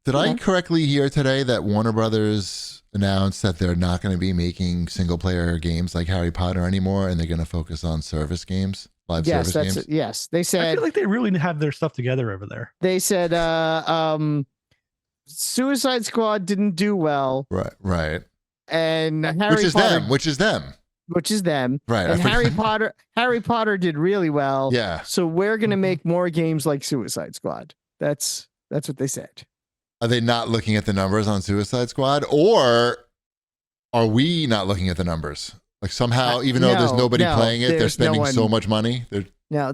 Did I correctly hear today that Warner Brothers announced that they're not going to be making single player games like Harry Potter anymore, and they're going to focus on service games, live service games? Yes, they said. I feel like they really have their stuff together over there. They said Suicide Squad didn't do well. Right. And Which is them. Right. And Harry Potter did really well. Yeah. So we're going to make more games like Suicide Squad. That's what they said. Are they not looking at the numbers on Suicide Squad, or are we not looking at the numbers? Like somehow, even though there's nobody playing it, they're spending so much money. No,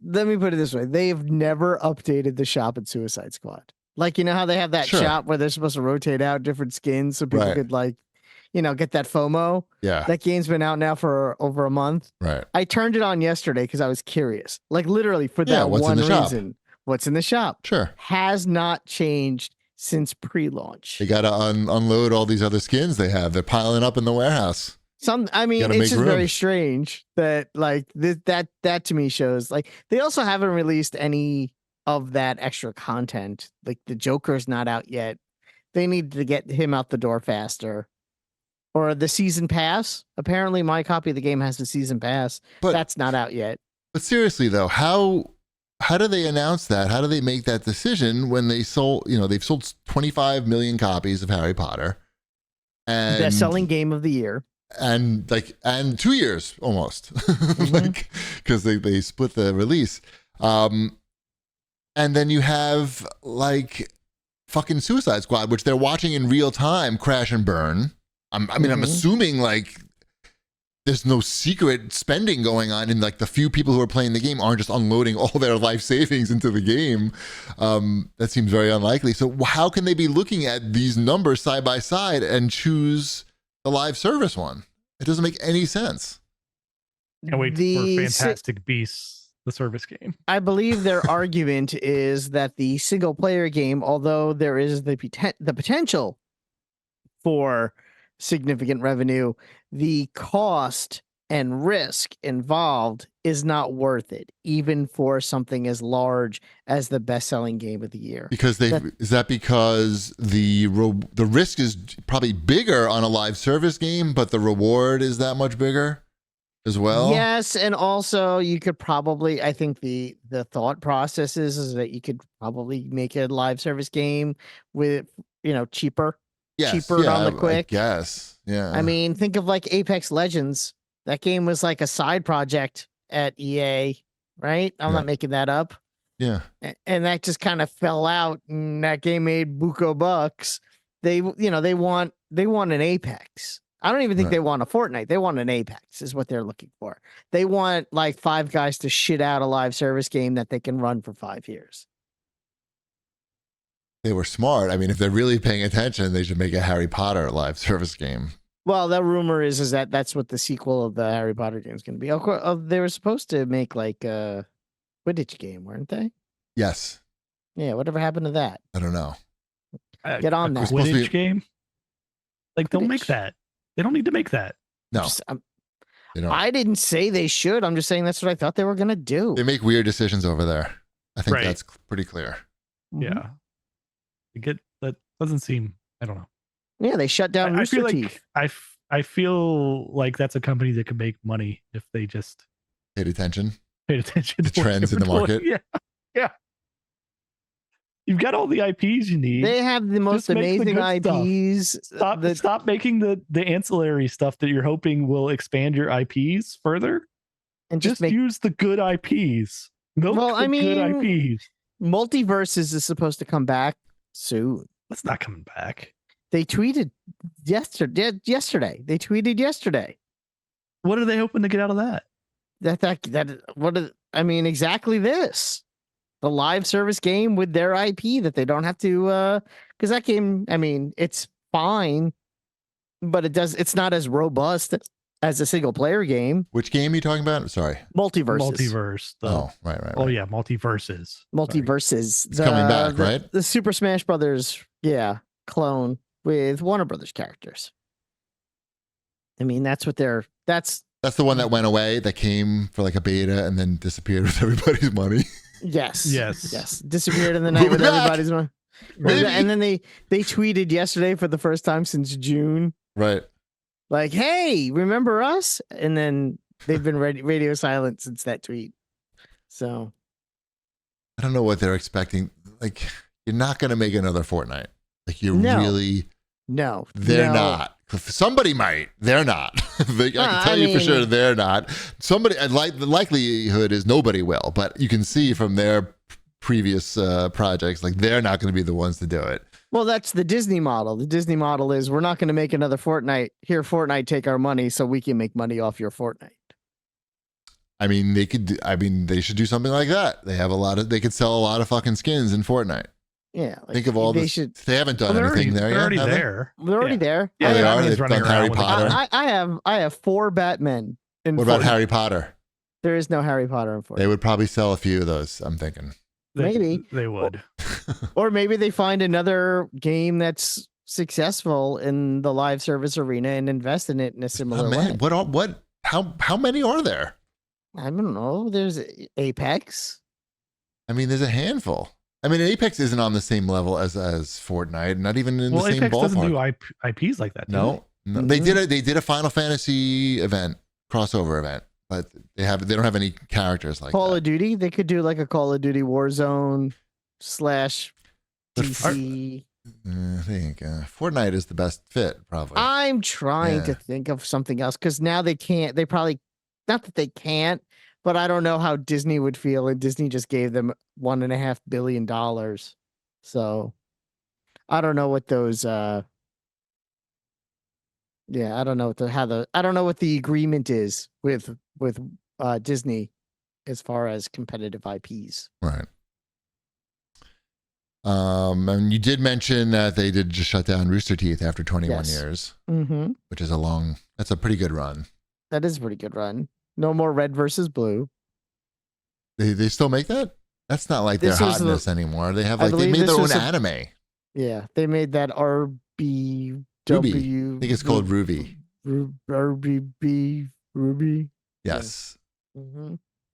let me put it this way. They've never updated the shop at Suicide Squad. Like, you know how they have that shop where they're supposed to rotate out different skins so people could get that FOMO. Yeah. That game's been out now for over a month. Right. I turned it on yesterday because I was curious. Like literally for that one reason. What's in the shop? Sure. Has not changed since pre-launch. They got to unload all these other skins they have. They're piling up in the warehouse. It's just very strange that that to me shows they also haven't released any of that extra content. Like the Joker's not out yet. They need to get him out the door faster. Or the season pass. Apparently my copy of the game has the season pass. But that's not out yet. But seriously though, how do they announce that? How do they make that decision when they've sold 25 million copies of Harry Potter? And best-selling game of the year. And 2 years almost. Because they split the release. And then you have fucking Suicide Squad, which they're watching in real time crash and burn. I'm assuming there's no secret spending going on, and the few people who are playing the game aren't just unloading all their life savings into the game. That seems very unlikely. So how can they be looking at these numbers side by side and choose the live service one? It doesn't make any sense. Can't wait for Fantastic Beasts, the service game. I believe their argument is that the single player game, although there is the potential for significant revenue, the cost and risk involved is not worth it, even for something as large as the best-selling game of the year. Because is that because the risk is probably bigger on a live service game, but the reward is that much bigger as well? Yes, and also you could probably, I think the thought process is that you could probably make a live service game with cheaper. Yes, cheaper on the quick. Yes, yeah. I mean, think of Apex Legends. That game was like a side project at EA, right? I'm not making that up. Yeah. And that just kind of fell out, and that game made buco bucks. They want an Apex. I don't even think they want a Fortnite. They want an Apex is what they're looking for. They want Five Guys to shit out a live service game that they can run for 5 years. They were smart. I mean, if they're really paying attention, they should make a Harry Potter live service game. Well, the rumor is that that's what the sequel of the Harry Potter game is going to be. Of course, they were supposed to make a Quidditch game, weren't they? Yes. Yeah. Whatever happened to that? I don't know. Get on that Quidditch game. Don't make that. They don't need to make that. No. I didn't say they should. I'm just saying that's what I thought they were going to do. They make weird decisions over there. I think that's pretty clear. Yeah. That doesn't seem. I don't know. Yeah, they shut down Rooster Teeth. I feel like that's a company that could make money if they just paid attention to trends in the market. Yeah. You've got all the IPs you need. They have the most amazing IPs. Stop making the ancillary stuff that you're hoping will expand your IPs further, and just use the good IPs. Good IPs. Multiverses is supposed to come back soon. It's not coming back. They tweeted yesterday. They tweeted yesterday. What are they hoping to get out of that? Exactly this. The live service game with their IP that they don't have to, because that game, it's fine, but it's not as robust as a single player game. Which game are you talking about? Sorry. Multiverse. Right. Oh yeah, Multiverses. It's coming back, right? The Super Smash Brothers, clone with Warner Brothers characters. That's the one that went away, that came for a beta and then disappeared with everybody's money. Yes. Disappeared in the night with everybody's money. Maybe. And then they tweeted yesterday for the first time since June. Right. Like, hey, remember us? And then they've been radio silent since that tweet. So I don't know what they're expecting. Like, you're not going to make another Fortnite. Like, you're really... No. They're not. Somebody might. They're not. I can tell you for sure they're not. Somebody, the likelihood is nobody will, but you can see from their previous projects, like, they're not going to be the ones to do it. Well, that's the Disney model. The Disney model is we're not going to make another Fortnite. Here, Fortnite, take our money so we can make money off your Fortnite. I mean, they should do something like that. They could sell a lot of fucking skins in Fortnite. Yeah. Like, think of all this. They haven't done anything there yet. They're already there. They're already there. Yeah, they are. They've done Harry Potter. I have 4 Batmen in What about Harry Potter? There is no Harry Potter in Fortnite. They would probably sell a few of those, I'm thinking. Maybe. They would. Or maybe they find another game that's successful in the live service arena and invest in it in a similar way. How many are there? I don't know. There's Apex. I mean, there's a handful. I mean, Apex isn't on the same level as Fortnite, not even in the same Apex ballpark. Doesn't do IPs like that. No. Mm-hmm. They did a Final Fantasy event, crossover event, but they don't have any characters like Call that. of Duty. They could do like a Call of Duty Warzone / DC. I think Fortnite is the best fit, probably. I'm trying to think of something else because now they can't. They probably, not that they can't, but I don't know how Disney would feel. And Disney just gave them $1.5 billion. So I don't know what those. I don't know I don't know what the agreement is with Disney as far as competitive IPs. Right. And you did mention that they did just shut down Rooster Teeth after 21 years, which is that's a pretty good run. That is a pretty good run. No more Red versus Blue. They still make that? That's not like their hotness anymore. They have they made their own anime. Yeah, they made that RBW. Ruby. I think it's called Ruby. Ruby. Yes. Yeah.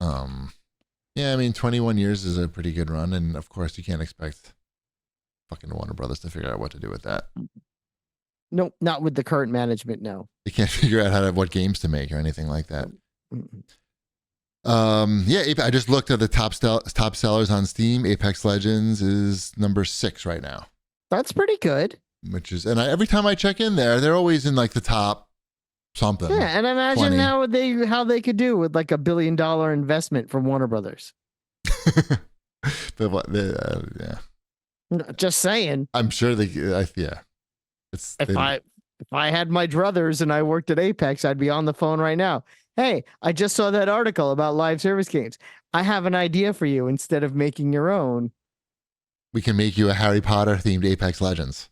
Mm-hmm. Yeah, I mean, 21 years is a pretty good run, and of course, you can't expect fucking Warner Brothers to figure out what to do with that. No, not with the current management. No, they can't figure out what games to make or anything like that. Mm-mm. I just looked at the top sellers on Steam. Apex Legends is number 6 right now. That's pretty good. Every time I check in there, they're always in like the top something. Yeah, and imagine 20. how they could do with like $1 billion investment from Warner Brothers. Yeah. Just saying. I'm sure If I had my druthers and I worked at Apex, I'd be on the phone right now. Hey, I just saw that article about live service games. I have an idea for you. Instead of making your own, we can make you a Harry Potter themed Apex Legends.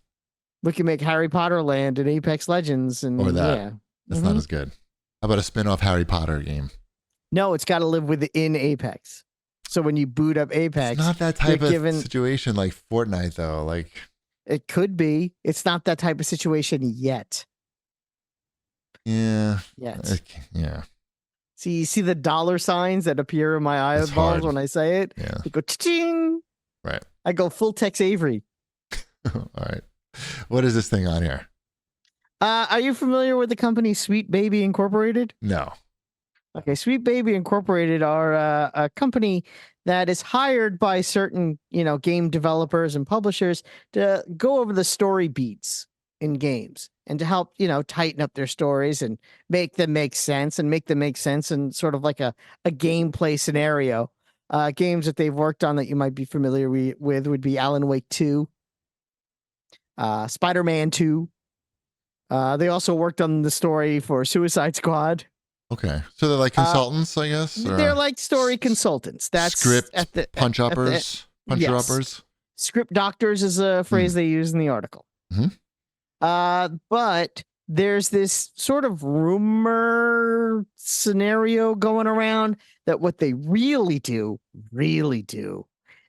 We can make Harry Potter Land and Apex Legends, or that. Yeah. That's not as good. How about a spin-off Harry Potter game? No, it's got to live within Apex. So when you boot up Apex, it's not that type of situation like Fortnite, though. Like, it could be. It's not that type of situation yet. Yeah. Yet. Yeah. See, you see the dollar signs that appear in my eyeballs when I say it? Yeah. They go ching. Right. I go full Tex Avery. All right. What is this thing on here? Are you familiar with the company Sweet Baby Incorporated? No. Okay, Sweet Baby Incorporated are a company that is hired by certain, game developers and publishers to go over the story beats in games and to help, tighten up their stories and make them make sense in sort of like a gameplay scenario. Games that they've worked on that you might be familiar with would be Alan Wake 2, Spider-Man 2. They also worked on the story for Suicide Squad. Okay, so they're like consultants, I guess. Or they're like story consultants. That's script punch-uppers. Script doctors is a phrase they use in the article. Mm-hmm. But there's this sort of rumor scenario going around that what they really do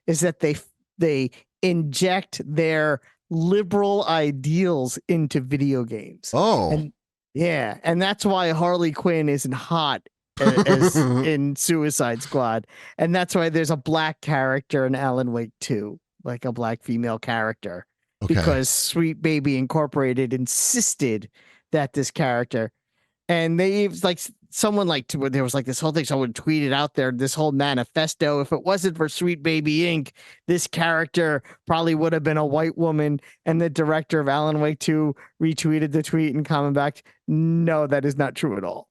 is that they inject their liberal ideals into video games. Oh. And that's why Harley Quinn isn't hot as in Suicide Squad. And that's why there's a black character in Alan Wake 2. like a black female character because Sweet Baby Incorporated insisted that this character, and they like someone like there was like this whole thing. Someone tweeted out there this whole manifesto. If it wasn't for Sweet Baby Inc., this character probably would have been a white woman. And the director of Alan Wake 2 retweeted the tweet and comment back, no, that is not true at all.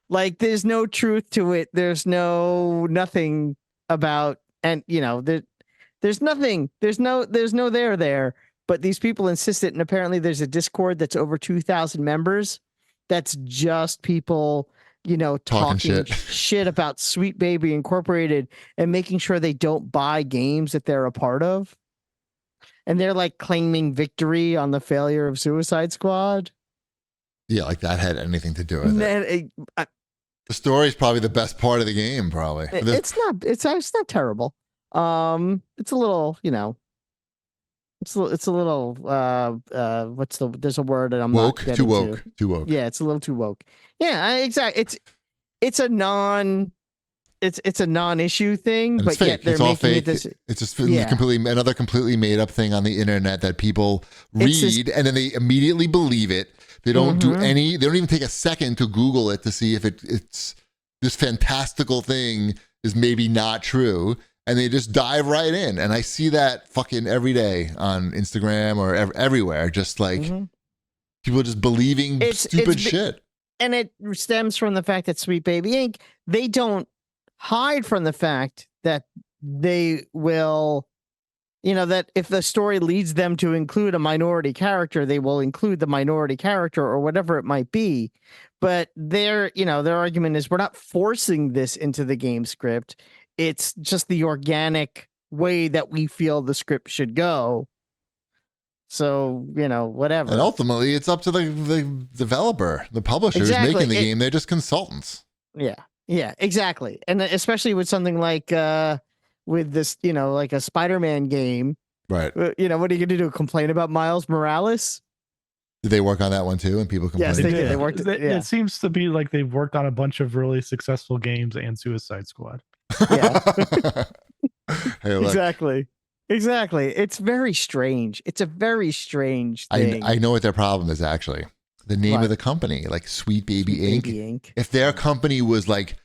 Like, there's no truth to it. There's nothing about, and you know, there's nothing. There's no there. But these people insist it, and apparently there's a Discord that's over 2,000 members. That's just people, you know, talking shit about Sweet Baby Incorporated and making sure they don't buy games that they're a part of. And they're like claiming victory on the failure of Suicide Squad. Yeah, like that had anything to do with it. The story is probably the best part of the game, probably. It's not terrible. It's a little, you know, it's a little there's a word that I'm woke, not too woke. Too woke. Yeah, it's a little too woke. Yeah, exactly. It's a non-issue thing, and but yet they're it's all making fake. it this. It's just another completely made up thing on the internet that people read and then they immediately believe it. They don't do they don't even take a second to Google it to see if it's this fantastical thing is maybe not true. And they just dive right in. And I see that fucking every day on Instagram or everywhere. Just like people just believing stupid shit. And it stems from the fact that Sweet Baby Inc., they don't hide from the fact that they will, you know, that if the story leads them to include a minority character, they will include the minority character or whatever it might be. But their argument is we're not forcing this into the game script. It's just the organic way that we feel the script should go. So, you know, whatever. And ultimately, it's up to the developer, the publisher who's making the game. They're just consultants. Yeah, exactly. And especially with something like with this, you know, like a Spider-Man game. Right. You know, what are you going to do? Complain about Miles Morales? Did they work on that one too? And people complained? Yes, they did. They worked. It seems to be like they've worked on a bunch of really successful games and Suicide Squad. Yeah. Hey, look. Exactly. It's very strange. It's a very strange thing. I know what their problem is actually. The name of the company, like Sweet Baby Inc. If their company was like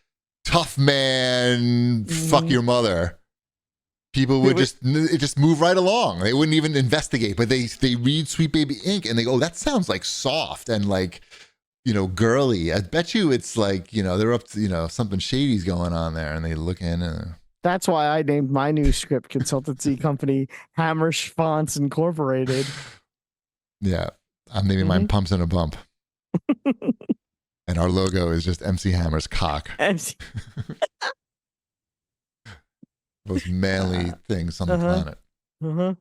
Tough Man, Fuck Your Mother, people would just move right along. They wouldn't even investigate. But they read Sweet Baby Inc. and they go, oh, that sounds like soft and like, you know, girly. I bet you it's like, you know, they're up to, you know, something shady's going on there, and they look in and. That's why I named my new script consultancy company Hammer Schwanz Incorporated. Yeah, I'm naming mine Pumps and a Bump. And our logo is just MC Hammer's cock. Most manly things on the planet.